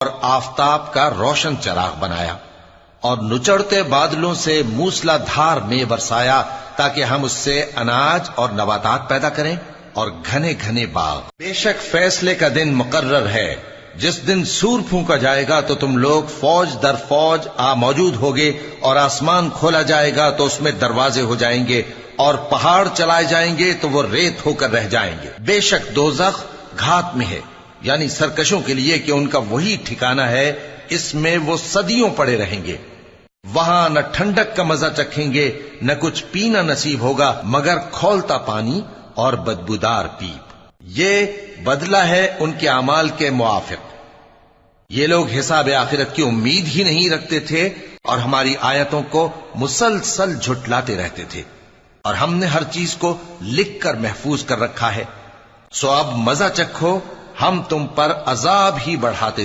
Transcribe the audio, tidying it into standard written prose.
और आफताब का रोशन चराग बनाया और नुचड़ते बादलों से मूसलाधार में बरसाया ताकि हम उससे अनाज और नबातात पैदा करें और घने घने बाग। बेशक फैसले का दिन मुकर्रर है, जिस दिन सूर फूंका जाएगा तो तुम लोग फौज दर फौज मौजूद होगे और आसमान खोला जाएगा तो उसमें दरवाजे हो जाएंगे और पहाड़ चलाए जाएंगे तो वो रेत होकर रह जाएंगे। बेशक दोज़ख घात में है, यानी सरकशों के लिए कि उनका वही ठिकाना है, इसमें वो सदियों पड़े रहेंगे। वहां न ठंडक का मजा चखेंगे न कुछ पीना नसीब होगा मगर खौलता पानी और बदबूदार पीप। ये बदला है उनके अमाल के मुआफिक। ये लोग हिसाब आखिरत की उम्मीद ही नहीं रखते थे और हमारी आयतों को मुसलसल झुटलाते रहते थे, और हमने हर चीज को लिख कर महफूज कर रखा है। सो अब मजा चखो, हम तुम पर अजाब ही बढ़ाते